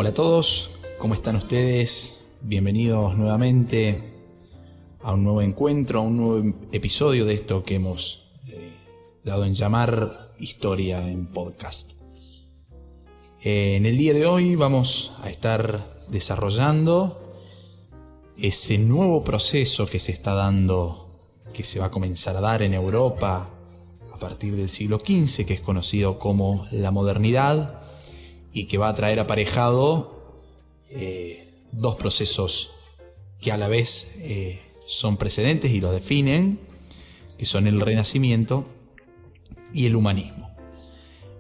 Hola a todos, ¿cómo están ustedes? Bienvenidos nuevamente a un nuevo encuentro, a un nuevo episodio de esto que hemos dado en llamar Historia en Podcast. En el día de hoy vamos a estar desarrollando ese nuevo proceso que se está dando, que se va a comenzar a dar en Europa a partir del siglo XV, que es conocido como la modernidad, y que va a traer aparejado dos procesos que a la vez son precedentes y los definen, que son el Renacimiento y el humanismo.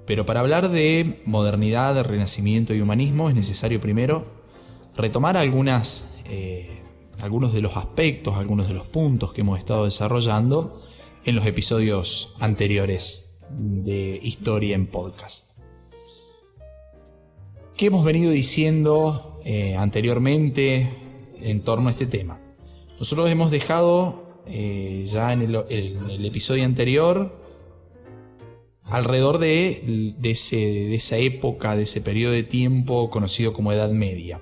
Pero para hablar de modernidad, Renacimiento y humanismo es necesario primero retomar algunos de los aspectos, algunos de los puntos que hemos estado desarrollando en los episodios anteriores de Historia en Podcast. ¿Qué hemos venido diciendo anteriormente en torno a este tema? Nosotros hemos dejado ya en el episodio anterior alrededor de esa época, de ese periodo de tiempo conocido como Edad Media.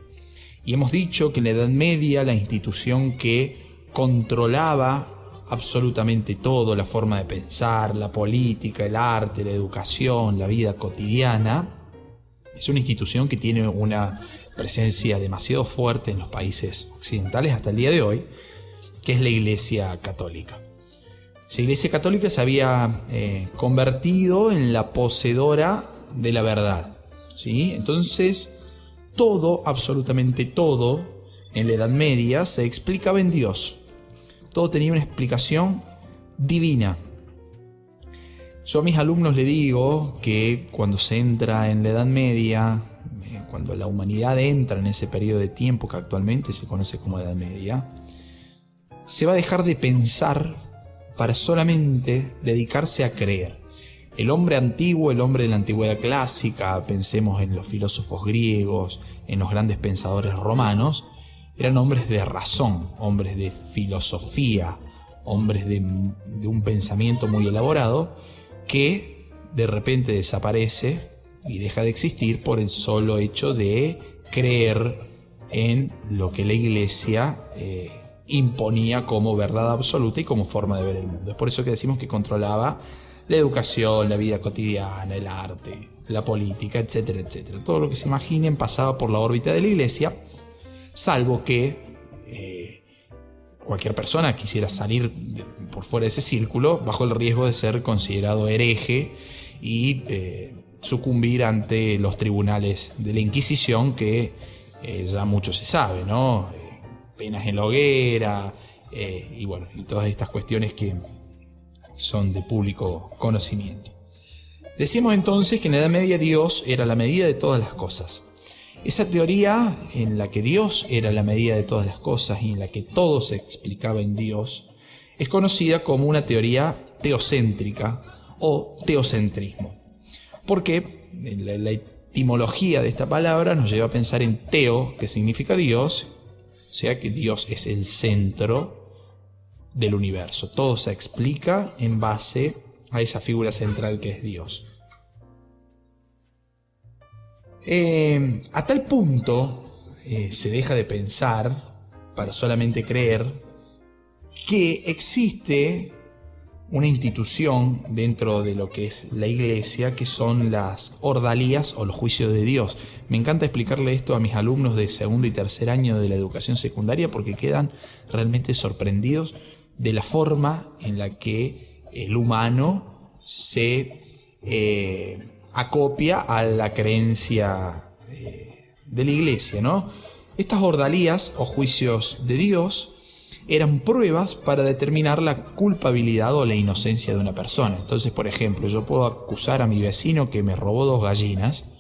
Y hemos dicho que en la Edad Media la institución que controlaba absolutamente todo, la forma de pensar, la política, el arte, la educación, la vida cotidiana, es una institución que tiene una presencia demasiado fuerte en los países occidentales hasta el día de hoy, que es la Iglesia Católica. Esa Iglesia Católica se había convertido en la poseedora de la verdad, ¿sí? Entonces, todo, absolutamente todo, en la Edad Media se explicaba en Dios. Todo tenía una explicación divina. Yo a mis alumnos les digo que cuando se entra en la Edad Media, cuando la humanidad entra en ese periodo de tiempo que actualmente se conoce como Edad Media, se va a dejar de pensar para solamente dedicarse a creer. El hombre antiguo, el hombre de la antigüedad clásica, pensemos en los filósofos griegos, en los grandes pensadores romanos, eran hombres de razón, hombres de filosofía, hombres de un pensamiento muy elaborado, que de repente desaparece y deja de existir por el solo hecho de creer en lo que la Iglesia imponía como verdad absoluta y como forma de ver el mundo. Es por eso que decimos que controlaba la educación, la vida cotidiana, el arte, la política, etcétera, etcétera. Todo lo que se imaginen pasaba por la órbita de la Iglesia, salvo que cualquier persona quisiera salir por fuera de ese círculo bajo el riesgo de ser considerado hereje y sucumbir ante los tribunales de la Inquisición, que ya mucho se sabe, ¿no? Penas en la hoguera y todas estas cuestiones que son de público conocimiento. Decimos entonces que en la Edad Media Dios era la medida de todas las cosas. Esa teoría en la que Dios era la medida de todas las cosas y en la que todo se explicaba en Dios es conocida como una teoría teocéntrica o teocentrismo. Porque la etimología de esta palabra nos lleva a pensar en teo, que significa Dios, o sea que Dios es el centro del universo. Todo se explica en base a esa figura central que es Dios. A tal punto se deja de pensar para solamente creer que existe una institución dentro de lo que es la Iglesia, que son las ordalías o los juicios de Dios. Me encanta explicarle esto a mis alumnos de segundo y tercer año de la educación secundaria porque quedan realmente sorprendidos de la forma en la que el humano se acopia a la creencia de la Iglesia, ¿no? Estas ordalías o juicios de Dios eran pruebas para determinar la culpabilidad o la inocencia de una persona. Entonces, por ejemplo, yo puedo acusar a mi vecino que me robó 2 gallinas.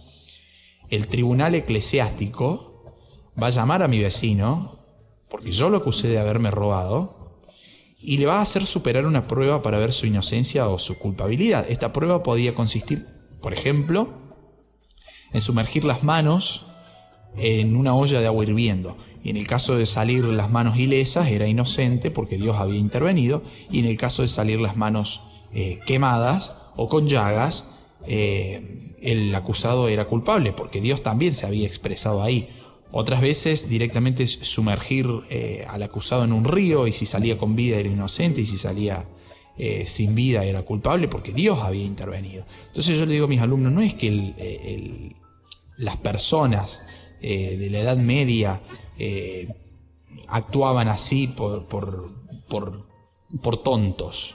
El tribunal eclesiástico va a llamar a mi vecino, porque yo lo acusé de haberme robado, y le va a hacer superar una prueba para ver su inocencia o su culpabilidad. Esta prueba podía consistir, por ejemplo, en sumergir las manos en una olla de agua hirviendo. Y en el caso de salir las manos ilesas era inocente porque Dios había intervenido, y en el caso de salir las manos quemadas o con llagas el acusado era culpable, porque Dios también se había expresado ahí. Otras veces directamente sumergir al acusado en un río, y si salía con vida era inocente, y si salía sin vida era culpable, porque Dios había intervenido. Entonces yo le digo a mis alumnos, no es que las personas de la Edad Media actuaban así por tontos,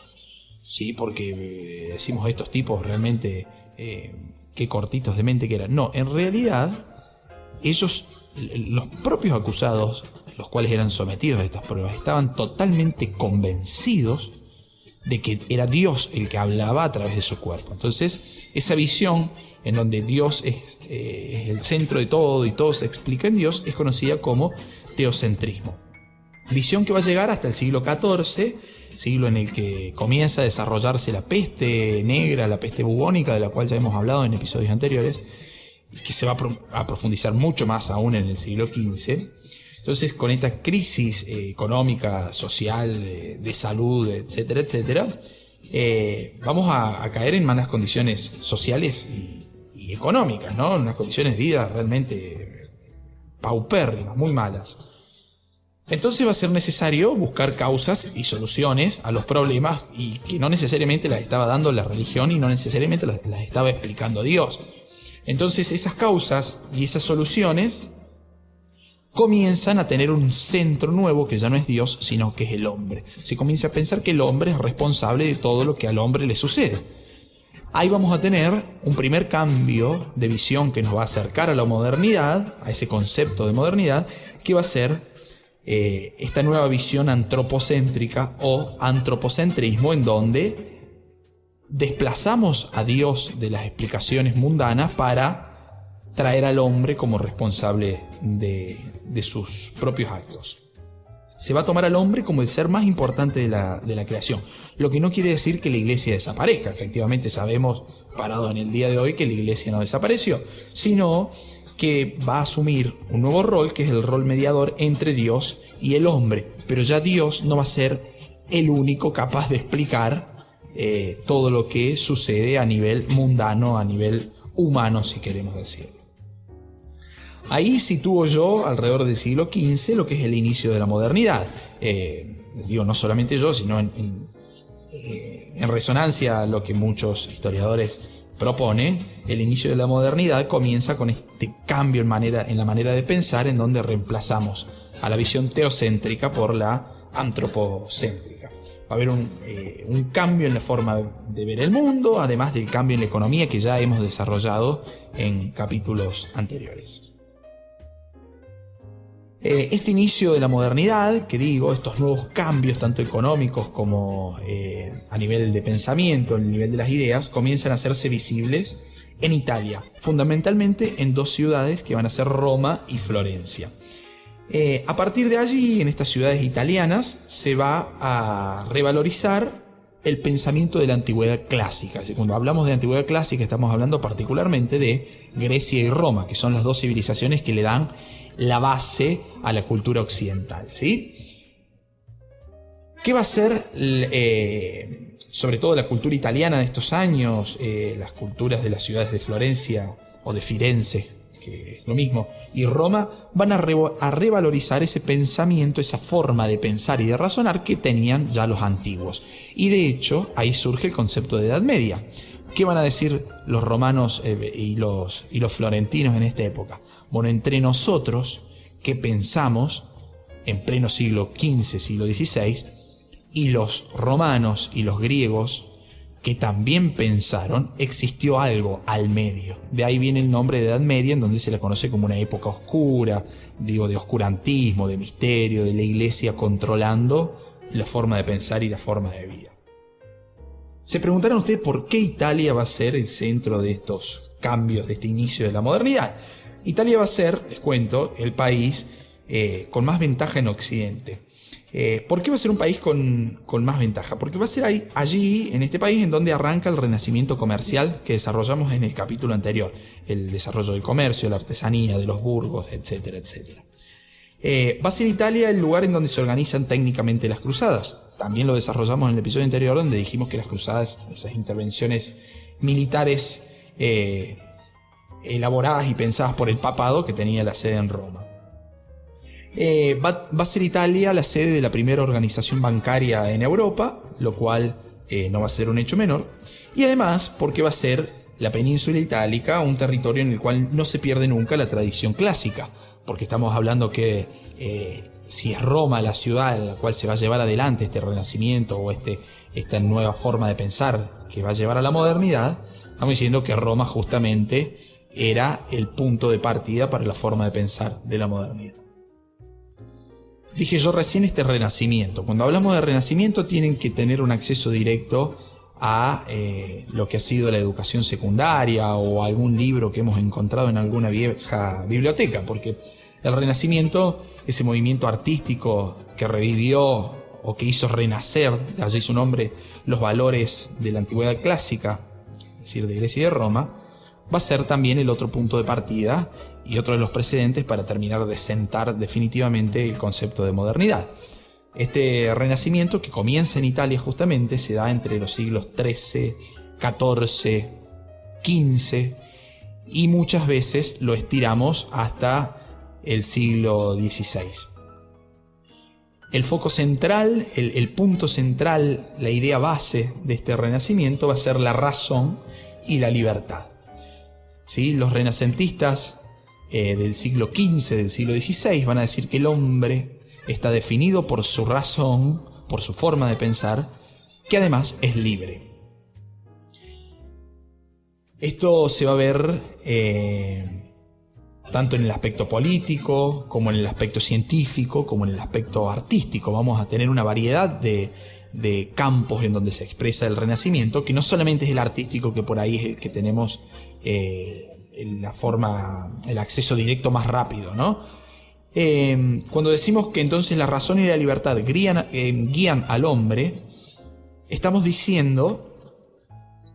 ¿sí? Porque decimos estos tipos realmente qué cortitos de mente que eran. No, en realidad ellos, los propios acusados, los cuales eran sometidos a estas pruebas, estaban totalmente convencidos de que era Dios el que hablaba a través de su cuerpo. Entonces, esa visión en donde Dios es el centro de todo y todo se explica en Dios, es conocida como teocentrismo. Visión que va a llegar hasta el siglo XIV, siglo en el que comienza a desarrollarse la peste negra, la peste bubónica, de la cual ya hemos hablado en episodios anteriores, y que se va a profundizar mucho más aún en el siglo XV. Entonces, con esta crisis económica, social, de salud, etcétera, etcétera, vamos a caer en malas condiciones sociales y económicas, ¿no? En unas condiciones de vida realmente paupérrimas, muy malas. Entonces va a ser necesario buscar causas y soluciones a los problemas, y que no necesariamente las estaba dando la religión y no necesariamente las estaba explicando Dios. Entonces esas causas y esas soluciones comienzan a tener un centro nuevo que ya no es Dios, sino que es el hombre. Se comienza a pensar que el hombre es responsable de todo lo que al hombre le sucede. Ahí vamos a tener un primer cambio de visión que nos va a acercar a la modernidad, a ese concepto de modernidad, que va a ser esta nueva visión antropocéntrica o antropocentrismo, en donde desplazamos a Dios de las explicaciones mundanas para traer al hombre como responsable de sus propios actos. Se va a tomar al hombre como el ser más importante de la creación, lo que no quiere decir que la iglesia desaparezca. Efectivamente sabemos, parado en el día de hoy, que la iglesia no desapareció, sino que va a asumir un nuevo rol, que es el rol mediador entre Dios y el hombre. Pero ya Dios no va a ser el único capaz de explicar todo lo que sucede a nivel mundano, a nivel humano, si queremos decirlo. Ahí sitúo yo, alrededor del siglo XV, lo que es el inicio de la modernidad. Digo, no solamente yo, sino en resonancia a lo que muchos historiadores proponen, el inicio de la modernidad comienza con este cambio en la manera de pensar, en donde reemplazamos a la visión teocéntrica por la antropocéntrica. Va a haber un cambio en la forma de ver el mundo, además del cambio en la economía que ya hemos desarrollado en capítulos anteriores. Este inicio de la modernidad, que digo, estos nuevos cambios tanto económicos como a nivel de pensamiento, en el nivel de las ideas, comienzan a hacerse visibles en Italia, fundamentalmente en dos ciudades que van a ser Roma y Florencia. A partir de allí, en estas ciudades italianas, se va a revalorizar el pensamiento de la antigüedad clásica. Cuando hablamos de antigüedad clásica, estamos hablando particularmente de Grecia y Roma, que son las dos civilizaciones que le dan la base a la cultura occidental, ¿sí? ¿Qué va a ser, sobre todo la cultura italiana de estos años, las culturas de las ciudades de Florencia o de Firenze, que es lo mismo, y Roma, van a revalorizar ese pensamiento, esa forma de pensar y de razonar que tenían ya los antiguos? Y de hecho, ahí surge el concepto de Edad Media. ¿Qué van a decir los romanos y los florentinos en esta época? Bueno, entre nosotros, que pensamos en pleno siglo XV, siglo XVI, y los romanos y los griegos, que también pensaron, existió algo al medio. De ahí viene el nombre de Edad Media, en donde se la conoce como una época oscura, digo, de oscurantismo, de misterio, de la iglesia controlando la forma de pensar y la forma de vida. Se preguntarán ustedes por qué Italia va a ser el centro de estos cambios, de este inicio de la modernidad. Italia va a ser, les cuento, el país con más ventaja en Occidente. ¿Por qué va a ser un país con más ventaja? Porque va a ser allí, en este país, en donde arranca el renacimiento comercial que desarrollamos en el capítulo anterior. El desarrollo del comercio, la artesanía, de los burgos, etcétera, etcétera. Va a ser Italia el lugar en donde se organizan técnicamente las cruzadas. También lo desarrollamos en el episodio anterior, donde dijimos que las cruzadas, esas intervenciones militares elaboradas y pensadas por el papado, que tenía la sede en Roma. Va a ser Italia la sede de la primera organización bancaria en Europa, lo cual no va a ser un hecho menor. Y además porque va a ser la península itálica un territorio en el cual no se pierde nunca la tradición clásica, porque estamos hablando que si es Roma la ciudad en la cual se va a llevar adelante este renacimiento o esta nueva forma de pensar que va a llevar a la modernidad, estamos diciendo que Roma justamente era el punto de partida para la forma de pensar de la modernidad. Dije yo recién este renacimiento. Cuando hablamos de renacimiento tienen que tener un acceso directo a lo que ha sido la educación secundaria o algún libro que hemos encontrado en alguna vieja biblioteca, porque el renacimiento, ese movimiento artístico que revivió o que hizo renacer, de allí su nombre, los valores de la antigüedad clásica, es decir, de Grecia y de Roma, va a ser también el otro punto de partida y otro de los precedentes para terminar de sentar definitivamente el concepto de modernidad. Este renacimiento, que comienza en Italia justamente, se da entre los siglos XIII, XIV, XV y muchas veces lo estiramos hasta el siglo XVI. El foco central, el punto central, la idea base de este renacimiento va a ser la razón y la libertad. ¿Sí? Los renacentistas del siglo XV, del siglo XVI, van a decir que el hombre está definido por su razón, por su forma de pensar, que además es libre. Esto se va a ver tanto en el aspecto político, como en el aspecto científico, como en el aspecto artístico. Vamos a tener una variedad de campos en donde se expresa el Renacimiento, que no solamente es el artístico, que por ahí es el que tenemos el acceso directo más rápido, ¿no? Cuando decimos que entonces la razón y la libertad guían al hombre, estamos diciendo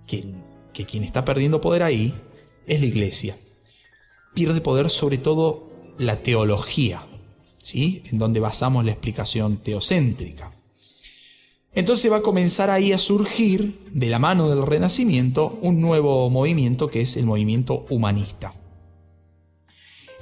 que quien está perdiendo poder ahí es la Iglesia. Pierde poder sobre todo la teología, ¿sí? En donde basamos la explicación teocéntrica. Entonces va a comenzar ahí a surgir, de la mano del Renacimiento, un nuevo movimiento que es el movimiento humanista.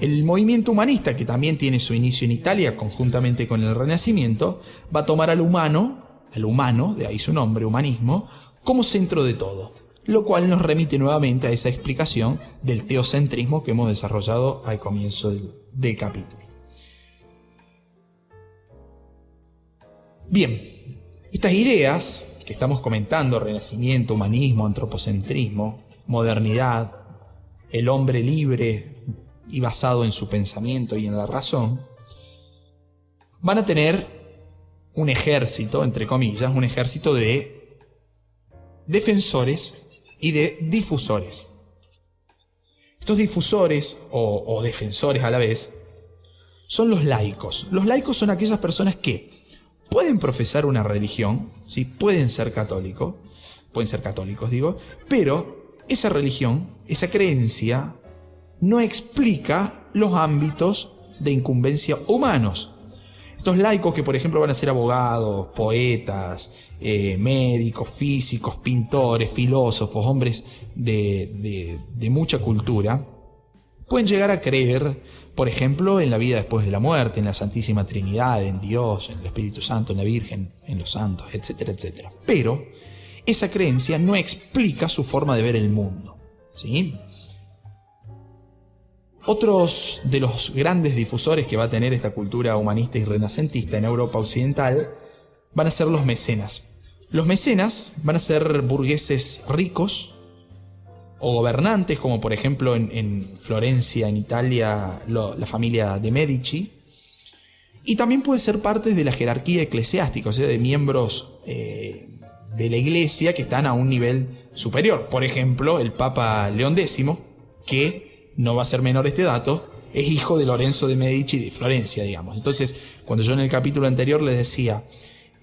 El movimiento humanista, que también tiene su inicio en Italia conjuntamente con el Renacimiento, va a tomar al humano, de ahí su nombre, humanismo, como centro de todo, lo cual nos remite nuevamente a esa explicación del teocentrismo que hemos desarrollado al comienzo del capítulo. Bien, estas ideas que estamos comentando, renacimiento, humanismo, antropocentrismo, modernidad, el hombre libre y basado en su pensamiento y en la razón, van a tener un ejército, entre comillas, un ejército de defensores y de difusores. Estos difusores o defensores a la vez son los laicos. Los laicos son aquellas personas que pueden profesar una religión, ¿sí? Pueden ser católicos, pero esa religión, esa creencia, no explica los ámbitos de incumbencia humanos. Estos laicos que, por ejemplo, van a ser abogados, poetas, médicos, físicos, pintores, filósofos, hombres de mucha cultura, pueden llegar a creer, por ejemplo, en la vida después de la muerte, en la Santísima Trinidad, en Dios, en el Espíritu Santo, en la Virgen, en los santos, etcétera, etcétera. Pero esa creencia no explica su forma de ver el mundo, ¿sí? Otros de los grandes difusores que va a tener esta cultura humanista y renacentista en Europa occidental van a ser los mecenas. Los mecenas van a ser burgueses ricos o gobernantes, como por ejemplo en Florencia, en Italia, la familia de Medici. Y también puede ser parte de la jerarquía eclesiástica, o sea, de miembros de la Iglesia que están a un nivel superior. Por ejemplo, el Papa León X, que no va a ser menor este dato, es hijo de Lorenzo de Medici de Florencia, digamos. Entonces, cuando yo en el capítulo anterior les decía,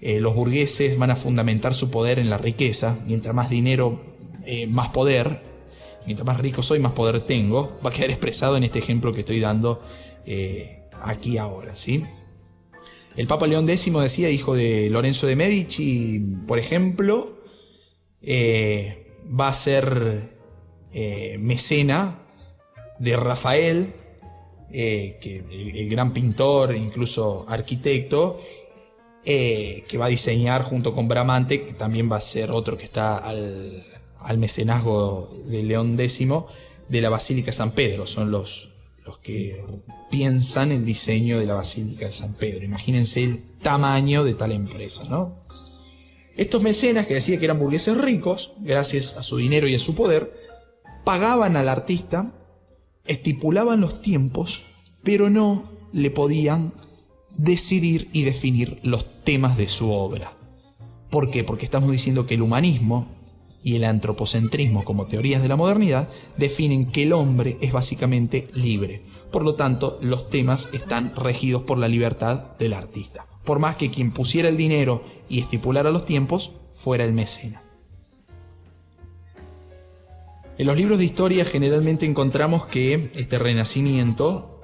los burgueses van a fundamentar su poder en la riqueza, mientras más dinero, más poder, mientras más rico soy, más poder tengo, va a quedar expresado en este ejemplo que estoy dando aquí ahora, ¿sí? El Papa León X decía, hijo de Lorenzo de Medici, por ejemplo, va a ser mecena de Rafael, que el gran pintor, incluso arquitecto, que va a diseñar junto con Bramante, que también va a ser otro que está al mecenazgo de León X, de la Basílica de San Pedro. Son los que piensan el diseño de la Basílica de San Pedro. Imagínense el tamaño de tal empresa, ¿no? Estos mecenas, que decía que eran burgueses ricos, gracias a su dinero y a su poder, pagaban al artista, estipulaban los tiempos, pero no le podían decidir y definir los temas de su obra. ¿Por qué? Porque estamos diciendo que el humanismo y el antropocentrismo como teorías de la modernidad definen que el hombre es básicamente libre. Por lo tanto, los temas están regidos por la libertad del artista. Por más que quien pusiera el dinero y estipulara los tiempos fuera el mecena. En los libros de historia generalmente encontramos que este renacimiento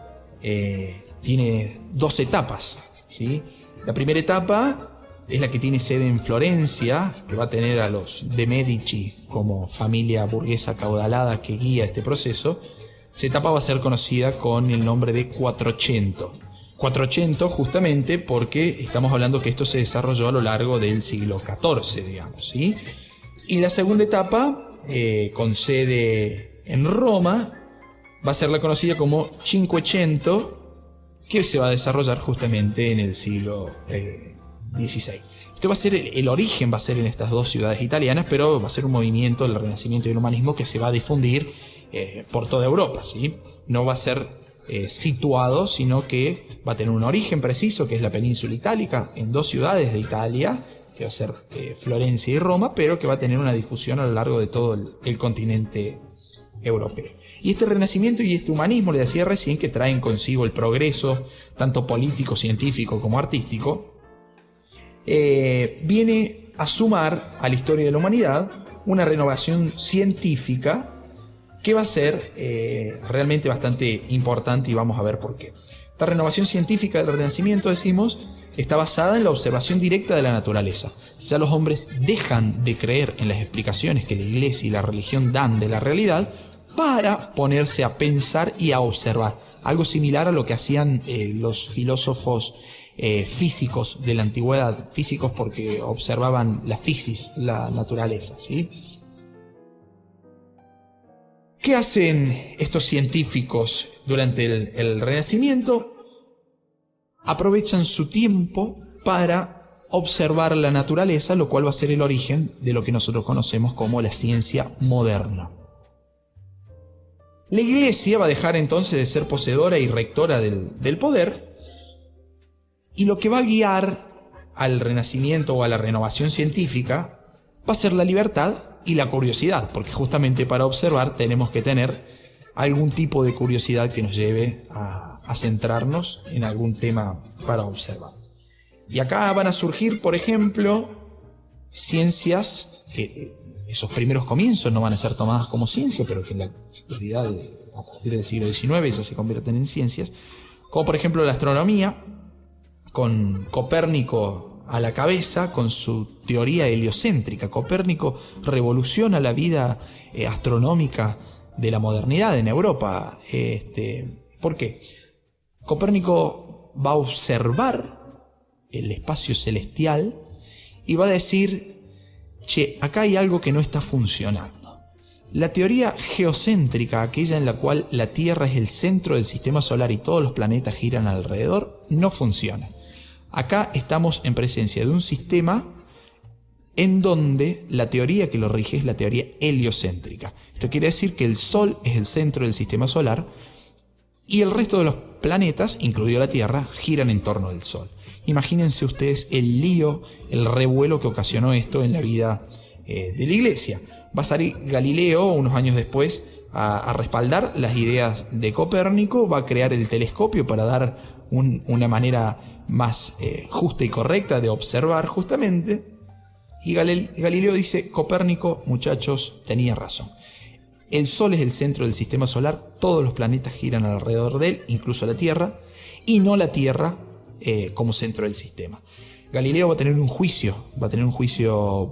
tiene dos etapas, ¿sí? La primera etapa es la que tiene sede en Florencia, que va a tener a los de Medici como familia burguesa acaudalada que guía este proceso. Esa etapa va a ser conocida con el nombre de Quattrocento. Quattrocento justamente porque estamos hablando que esto se desarrolló a lo largo del siglo XIV, digamos, ¿sí? Y la segunda etapa, con sede en Roma, va a ser la conocida como Cinquecento, que se va a desarrollar justamente en el siglo XVI. Esto va a ser el origen, va a ser en estas dos ciudades italianas, pero va a ser un movimiento del Renacimiento y el humanismo que se va a difundir por toda Europa, ¿sí? No va a ser situado, sino que va a tener un origen preciso, que es la península itálica, en dos ciudades de Italia, que va a ser Florencia y Roma, pero que va a tener una difusión a lo largo de todo el continente europeo. Y este renacimiento y este humanismo, le decía recién, que traen consigo el progreso, tanto político, científico como artístico, viene a sumar a la historia de la humanidad una renovación científica que va a ser realmente bastante importante, y vamos a ver por qué. Esta renovación científica del Renacimiento, decimos, está basada en la observación directa de la naturaleza. Ya los hombres dejan de creer en las explicaciones que la Iglesia y la religión dan de la realidad para ponerse a pensar y a observar. Algo similar a lo que hacían los filósofos físicos de la antigüedad. Físicos porque observaban la physis, la naturaleza, ¿sí? ¿Qué hacen estos científicos durante el Renacimiento? Aprovechan su tiempo para observar la naturaleza, lo cual va a ser el origen de lo que nosotros conocemos como la ciencia moderna. La Iglesia va a dejar entonces de ser poseedora y rectora del poder, y lo que va a guiar al Renacimiento o a la renovación científica va a ser la libertad y la curiosidad, porque justamente para observar tenemos que tener algún tipo de curiosidad que nos lleve a centrarnos en algún tema para observar. Y acá van a surgir, por ejemplo, ciencias que esos primeros comienzos no van a ser tomadas como ciencia, pero que en la actualidad, a partir del siglo XIX, ya se convierten en ciencias, como por ejemplo la astronomía, con Copérnico a la cabeza, con su teoría heliocéntrica. Copérnico revoluciona la vida astronómica de la modernidad en Europa. ¿Por qué? Copérnico va a observar el espacio celestial y va a decir: che, acá hay algo que no está funcionando. La teoría geocéntrica, aquella en la cual la Tierra es el centro del sistema solar y todos los planetas giran alrededor, no funciona. Acá estamos en presencia de un sistema en donde la teoría que lo rige es la teoría heliocéntrica. Esto quiere decir que el Sol es el centro del sistema solar y el resto de los planetas, incluido la Tierra, giran en torno al Sol. Imagínense ustedes el lío, el revuelo que ocasionó esto en la vida de la Iglesia. Va a salir Galileo unos años después a respaldar las ideas de Copérnico, va a crear el telescopio para dar una manera más justa y correcta de observar justamente. Y Galileo dice: Copérnico, muchachos, tenía razón. El Sol es el centro del sistema solar, todos los planetas giran alrededor de él, incluso la Tierra, y no la Tierra como centro del sistema. Galileo va a tener un juicio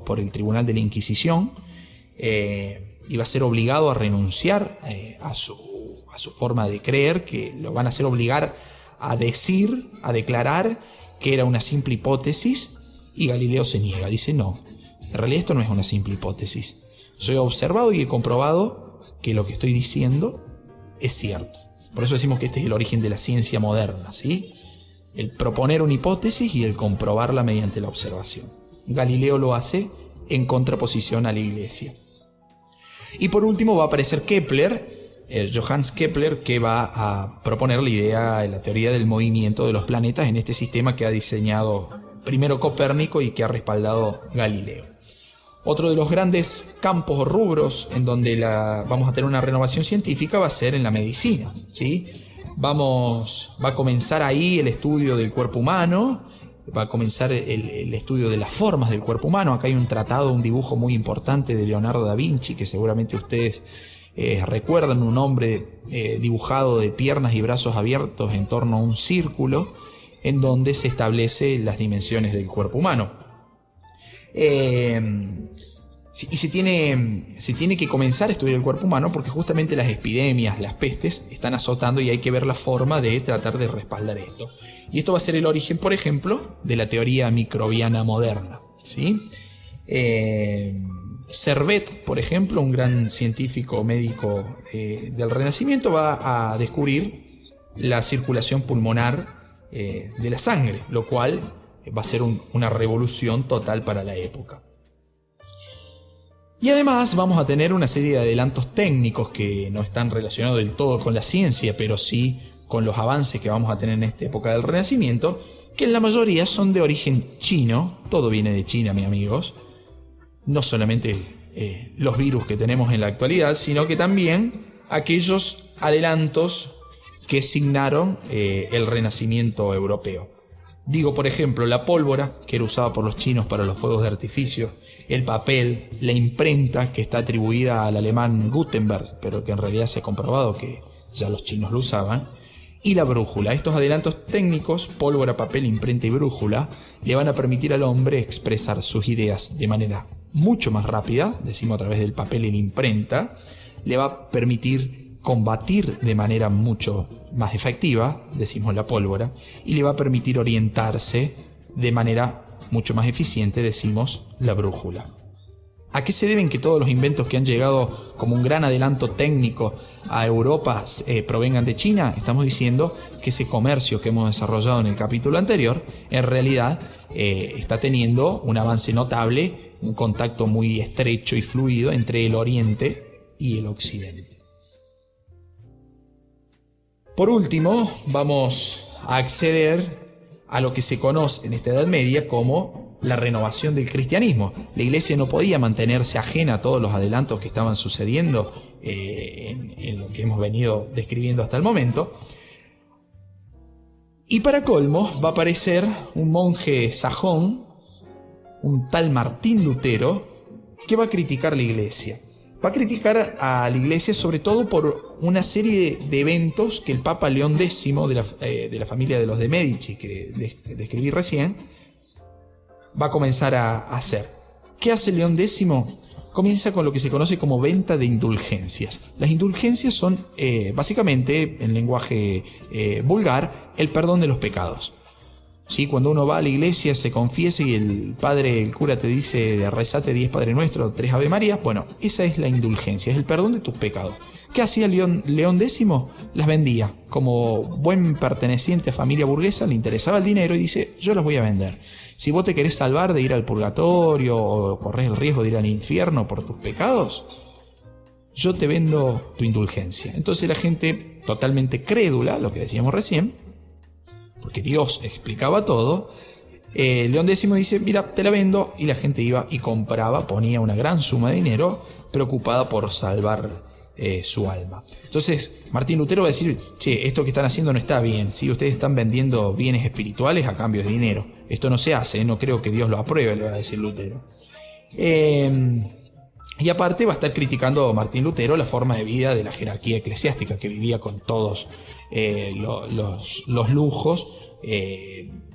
por el Tribunal de la Inquisición, y va a ser obligado a renunciar a su forma de creer, que lo van a hacer obligar a declarar que era una simple hipótesis, y Galileo se niega, dice no, en realidad esto no es una simple hipótesis. Yo he observado y he comprobado que lo que estoy diciendo es cierto. Por eso decimos que este es el origen de la ciencia moderna, ¿sí? El proponer una hipótesis y el comprobarla mediante la observación. Galileo lo hace en contraposición a la Iglesia. Y por último va a aparecer Kepler, Johannes Kepler, que va a proponer la idea, la teoría del movimiento de los planetas en este sistema que ha diseñado primero Copérnico y que ha respaldado Galileo. Otro de los grandes campos o rubros en donde vamos a tener una renovación científica va a ser en la medicina, ¿sí? Va a comenzar ahí el estudio del cuerpo humano, va a comenzar el estudio de las formas del cuerpo humano. Acá hay un tratado, un dibujo muy importante de Leonardo da Vinci, que seguramente ustedes recuerdan, un hombre dibujado de piernas y brazos abiertos en torno a un círculo, en donde se establecen las dimensiones del cuerpo humano. Y se tiene que comenzar a estudiar el cuerpo humano porque justamente las epidemias, las pestes, están azotando y hay que ver la forma de tratar de respaldar esto. Y esto va a ser el origen, por ejemplo, de la teoría microbiana moderna, ¿sí? Servet, por ejemplo, un gran científico médico del Renacimiento, va a descubrir la circulación pulmonar de la sangre, lo cual va a ser una revolución total para la época. Y además vamos a tener una serie de adelantos técnicos que no están relacionados del todo con la ciencia, pero sí con los avances que vamos a tener en esta época del Renacimiento, que en la mayoría son de origen chino. Todo viene de China, mis amigos. No solamente los virus que tenemos en la actualidad, sino que también aquellos adelantos que signaron el Renacimiento europeo. Digo, por ejemplo, la pólvora, que era usada por los chinos para los fuegos de artificio, el papel, la imprenta, que está atribuida al alemán Gutenberg, pero que en realidad se ha comprobado que ya los chinos lo usaban, y la brújula. Estos adelantos técnicos, pólvora, papel, imprenta y brújula, le van a permitir al hombre expresar sus ideas de manera mucho más rápida, decimos a través del papel y la imprenta, le va a permitir combatir de manera mucho más efectiva, decimos la pólvora, y le va a permitir orientarse de manera mucho más eficiente, decimos la brújula. ¿A qué se deben que todos los inventos que han llegado como un gran adelanto técnico a Europa provengan de China? Estamos diciendo que ese comercio que hemos desarrollado en el capítulo anterior, en realidad está teniendo un avance notable, un contacto muy estrecho y fluido entre el Oriente y el Occidente. Por último, vamos a acceder a lo que se conoce en esta Edad Media como la renovación del cristianismo. La Iglesia no podía mantenerse ajena a todos los adelantos que estaban sucediendo en lo que hemos venido describiendo hasta el momento. Y para colmo va a aparecer un monje sajón, un tal Martín Lutero, que va a criticar la Iglesia. Va a criticar a la Iglesia sobre todo por una serie de eventos que el Papa León X, de la familia de los de Medici, que describí recién, va a comenzar a hacer. ¿Qué hace León X? Comienza con lo que se conoce como venta de indulgencias. Las indulgencias son básicamente, en lenguaje vulgar, el perdón de los pecados. ¿Sí? Cuando uno va a la iglesia, se confiesa y el cura te dice, rezate 10 Padre Nuestro, 3 Ave María. Bueno, esa es la indulgencia, es el perdón de tus pecados. ¿Qué hacía León X? Las vendía. Como buen perteneciente a familia burguesa, le interesaba el dinero y dice, yo las voy a vender. Si vos te querés salvar de ir al purgatorio o corres el riesgo de ir al infierno por tus pecados, yo te vendo tu indulgencia. Entonces la gente totalmente crédula, lo que decíamos recién, porque Dios explicaba todo, León X dice, mira, te la vendo, y la gente iba y compraba, ponía una gran suma de dinero, preocupada por salvar su alma. Entonces Martín Lutero va a decir, che, esto que están haciendo no está bien, ¿sí? Ustedes están vendiendo bienes espirituales a cambio de dinero, esto no se hace, no creo que Dios lo apruebe, le va a decir Lutero. Y aparte va a estar criticando Martín Lutero la forma de vida de la jerarquía eclesiástica, que vivía con todos los lujos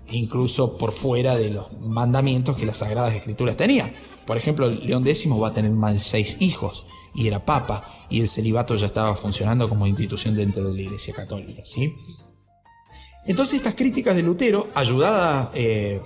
incluso por fuera de los mandamientos que las Sagradas Escrituras tenían. Por ejemplo, León X va a tener más de 6 hijos y era papa, y el celibato ya estaba funcionando como institución dentro de la Iglesia Católica, ¿sí? Entonces estas críticas de Lutero, ayudadas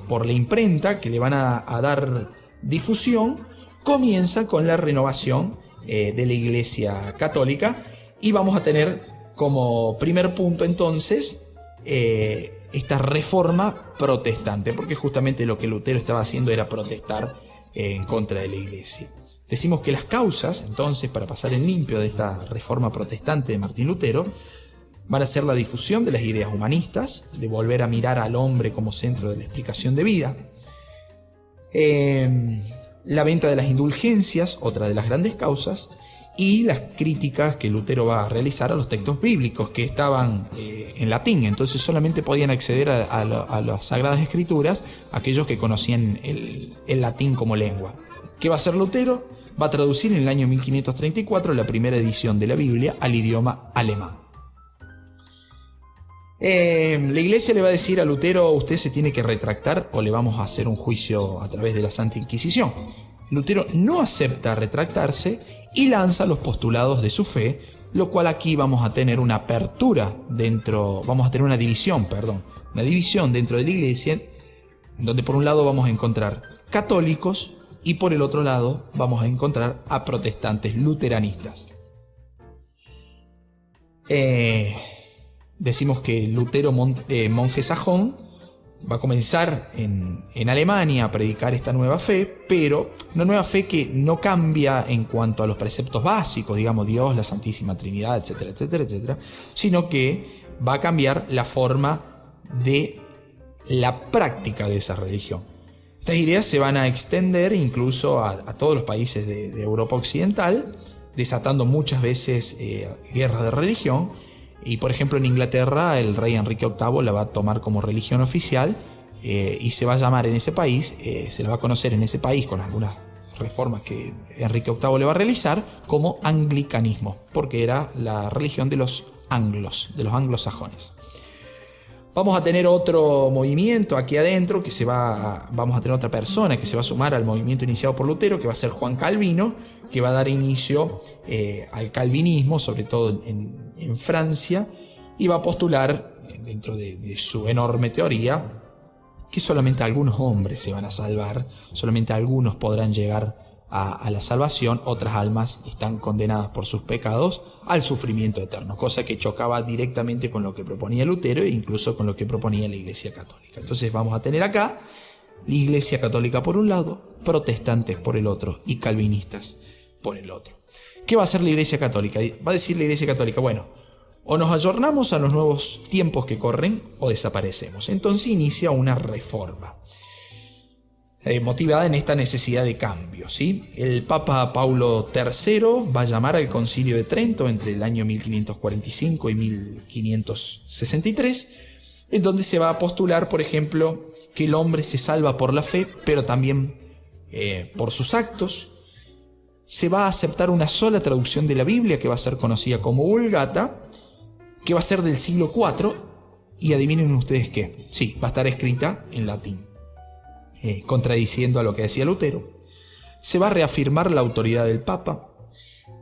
por la imprenta que le van a dar difusión, comienzan con la renovación de la Iglesia Católica, y vamos a tener como primer punto entonces esta reforma protestante, porque justamente lo que Lutero estaba haciendo era protestar en contra de la Iglesia. Decimos que las causas, entonces, para pasar en limpio de esta reforma protestante de Martín Lutero, van a ser la difusión de las ideas humanistas, de volver a mirar al hombre como centro de la explicación de vida, la venta de las indulgencias, otra de las grandes causas, y las críticas que Lutero va a realizar a los textos bíblicos que estaban en latín. Entonces solamente podían acceder a las Sagradas Escrituras aquellos que conocían el latín como lengua. ¿Qué va a hacer Lutero? Va a traducir en el año 1534 la primera edición de la Biblia al idioma alemán. La iglesia le va a decir a Lutero: usted se tiene que retractar o le vamos a hacer un juicio a través de la Santa Inquisición. Lutero no acepta retractarse y lanza los postulados de su fe, lo cual aquí vamos a tener una apertura vamos a tener una división dentro de la iglesia, donde por un lado vamos a encontrar católicos y por el otro lado vamos a encontrar a protestantes luteranistas. Decimos que Lutero, monje sajón, va a comenzar en Alemania a predicar esta nueva fe, pero una nueva fe que no cambia en cuanto a los preceptos básicos, digamos Dios, la Santísima Trinidad, etcétera, etcétera, etcétera, sino que va a cambiar la forma de la práctica de esa religión. Estas ideas se van a extender incluso a todos los países de Europa Occidental, desatando muchas veces guerras de religión. Y por ejemplo en Inglaterra el rey Enrique VIII la va a tomar como religión oficial y se va a llamar en ese país, se la va a conocer en ese país con algunas reformas que Enrique VIII le va a realizar como anglicanismo, porque era la religión de los anglosajones. Vamos a tener otro movimiento aquí adentro vamos a tener otra persona que se va a sumar al movimiento iniciado por Lutero, que va a ser Juan Calvino, que va a dar inicio al calvinismo, sobre todo en Francia, y va a postular, dentro de su enorme teoría, que solamente algunos hombres se van a salvar, solamente algunos podrán llegar a la salvación, otras almas están condenadas por sus pecados al sufrimiento eterno, cosa que chocaba directamente con lo que proponía Lutero e incluso con lo que proponía la Iglesia Católica. Entonces vamos a tener acá la Iglesia Católica por un lado, protestantes por el otro y calvinistas por el otro. ¿Qué va a hacer la Iglesia Católica? Va a decir la Iglesia Católica: bueno, o nos ayornamos a los nuevos tiempos que corren o desaparecemos. Entonces inicia una reforma motivada en esta necesidad de cambio, ¿sí? El Papa Paulo III va a llamar al Concilio de Trento entre el año 1545 y 1563, en donde se va a postular, por ejemplo, que el hombre se salva por la fe, pero también por sus actos. Se va a aceptar una sola traducción de la Biblia, que va a ser conocida como Vulgata, que va a ser del siglo IV, y adivinen ustedes qué, sí, va a estar escrita en latín, contradiciendo a lo que decía Lutero. Se va a reafirmar la autoridad del Papa.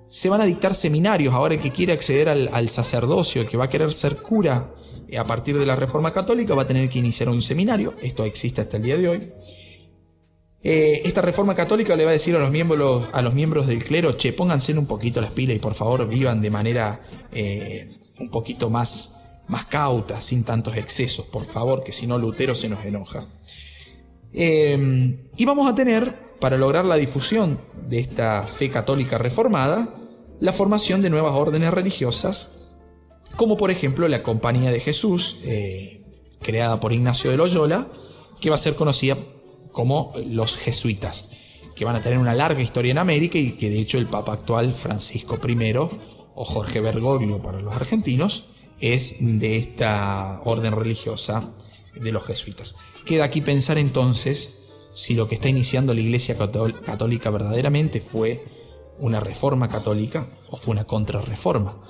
Se van a dictar seminarios. Ahora el que quiere acceder al sacerdocio, el que va a querer ser cura a partir de la Reforma Católica, va a tener que iniciar un seminario. Esto existe hasta el día de hoy. Esta Reforma Católica le va a decir a los miembros del clero: che, pónganse un poquito las pilas y por favor vivan de manera un poquito más cauta, sin tantos excesos, por favor, que si no Lutero se nos enoja. Y vamos a tener, para lograr la difusión de esta fe católica reformada, la formación de nuevas órdenes religiosas, como por ejemplo la Compañía de Jesús, creada por Ignacio de Loyola, que va a ser conocida como los jesuitas, que van a tener una larga historia en América y que de hecho el Papa actual, Francisco I, o Jorge Bergoglio para los argentinos, es de esta orden religiosa de los jesuitas. Queda aquí pensar entonces si lo que está iniciando la Iglesia Católica verdaderamente fue una reforma católica o fue una contrarreforma,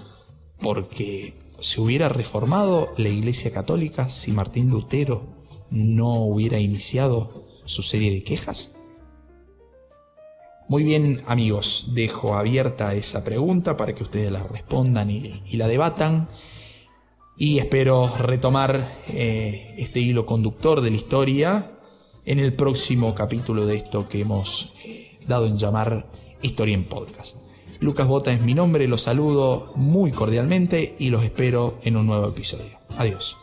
porque se hubiera reformado la Iglesia Católica si Martín Lutero no hubiera iniciado su serie de quejas? Muy bien, amigos, dejo abierta esa pregunta para que ustedes la respondan y la debatan. Y espero retomar este hilo conductor de la historia en el próximo capítulo de esto que hemos dado en llamar Historia en Podcast. Lucas Bota es mi nombre, los saludo muy cordialmente y los espero en un nuevo episodio. Adiós.